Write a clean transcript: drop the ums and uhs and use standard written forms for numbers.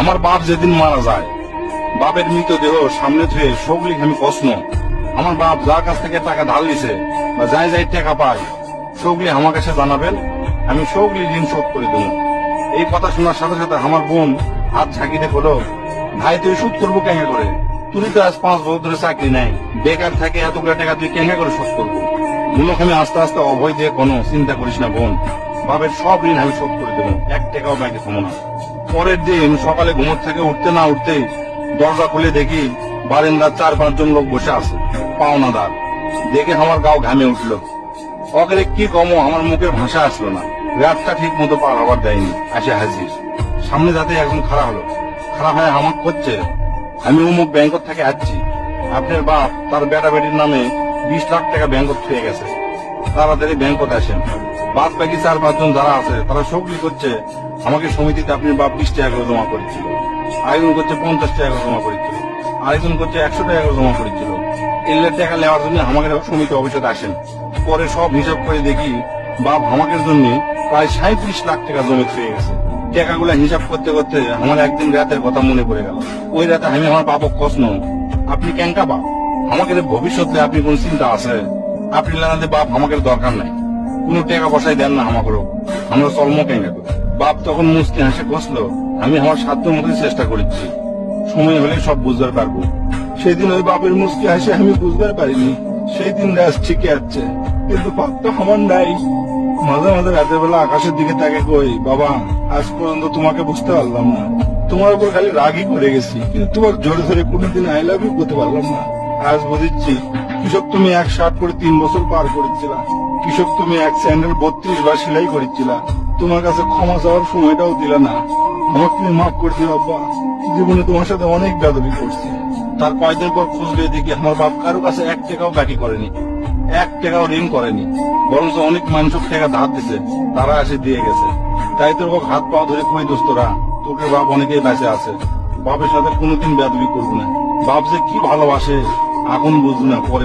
আমার বাপ যেদিন মারা যায়, বাপের মৃতদেহ সামনে ধুয়ে সবলি আমি প্রশ্ন, আমার বাপ যার কাছ থেকে টাকা ধার নিছে বা যাই যাই টাকা পায় সবলি আমার কাছে জানাবেন, আমি সবলি ঋণ শোধ করে দেবো। এই কথা শোনার সাথে সাথে আমার বোন হাত ঝাঁকিতে বলো, ভাই তুই সুদ করবো কেঙ্গা করে? তুই তো আজ 5 বছর ধরে চাকরি নাই, বেকার থাকে এতগুলো টাকা তুই কেঙ্গা করে শোধ করবো? মূলক আমি আস্তে আস্তে অভয় দিয়ে কোনো চিন্তা করিস না বোন, বাপের সব ঋণ আমি শোধ করে দেবো, 1 টাকাও ব্যাংকে থমো না। পরের দিন সকালে ঘুমোর থেকে উঠতে না উঠতেই দরজা খুলে দেখি বারান্দার 4-5 জন লোক বসে আছে, পাওনাদার। দেখে আমার গাও ঘামে উঠলো। অকেরে কি কমো, আমার মুখের ভাষা আসলো না। রাতটা ঠিক মতো পার হবার দেয়নি, আসে হাজির। সামনে যাতে একদম খারাপ হলো, খারাপ হয় আমার করছে, আমি অমুক ব্যাংক থেকে আসছি, আপনার বাপ তার বেটা বেটির নামে 20 লাখ টাকা ব্যাংকত থুয়ে গেছে, তাড়াতাড়ি ব্যাংকত আসেন। বাদ বাকি 4-5 জন যারা আছে তারা সবলি করছে আমাকে সমিতিতে আপনার বাপ 20 টাকা করে জমা করেছিল, আরেকজন করছে 50 টাকা করে জমা করেছিল, আরেকজন করছে 100 টাকা করে জমা করেছিল। এগুলো টাকা নেওয়ার জন্য আমাকে সমিতি অফিসে আসেন। পরে সব হিসাব করে দেখি বাপ আমাকে জন্য প্রায় 37 লাখ টাকা জমি থুয়ে গেছে। টাকাগুলা হিসাব করতে করতে আমার একদিন রাতের কথা মনে পড়ে গেল। ওই রাতে আমি আমার বাপক প্রশ্ন, আপনি কেঙ্কা বাপ, আমাকে ভবিষ্যতে আপনি কোন চিন্তা আছে? আপনি লাগাতে বাপ আমাকে দরকার নাই, কোন টাকা পয়সায় দেন না আমাকে, আমরা চলমো কেঙ্কা করে। বাপ তখন মুস্তি হাসে বসলো, আমি আমার সাধ্য মতো চেষ্টা করেছি, সময় হলে সব বুঝতে পারবো। সেদিন ওই বাপের মুস্তি হাসে আমি বুঝতে পারিনি, সেই দিন রাত ঠিকই আছে, কিন্তু বাপটা আমার নাই। মাঝে মাঝে রাতের বেলা আকাশের দিকে তাকে কই, বাবা আজ পর্যন্ত তোমাকে বুঝতে পারলাম না, তোমার উপর খালি রাগই করে গেছি, কিন্তু তোমাকে জোরে ধরে কোনোদিন আই লাভ ইউ করতে পারলাম না। আজ বুঝিচ্ছি কৃষক তুমি 1 শার্ট করে 3 বছর পার করেছিলা, কৃষক তুমি 1 স্যান্ডেল 32 বার সেলাই করেছিলা, তোমার কাছে ক্ষমা চাওয়ার সময়টাও দিলা না। আমাকে তুমি মাফ করে দিও আব্বা, জীবনে তোমার সাথে অনেক বেদবি করছি। তার কয়েকদিন পর খুঁজলে দেখি আমার বাপ কারো কাছে 1 টাকাও বাকি করেনি, 1 টাকাও ঋণ করেনি, বরঞ্চ অনেক মানুষের টাকা ধার দিছে, তারা এসে দিয়ে গেছে। তাই তোর বাপ হাত পা ধরে কই দোস্তরা, তোকে বাপ অনেকেই বেঁচে আছে, বাপের সাথে কোনোদিন বেদবি করবো না। বাপ যে কি ভালোবাসে এখন বুঝবো না, পরে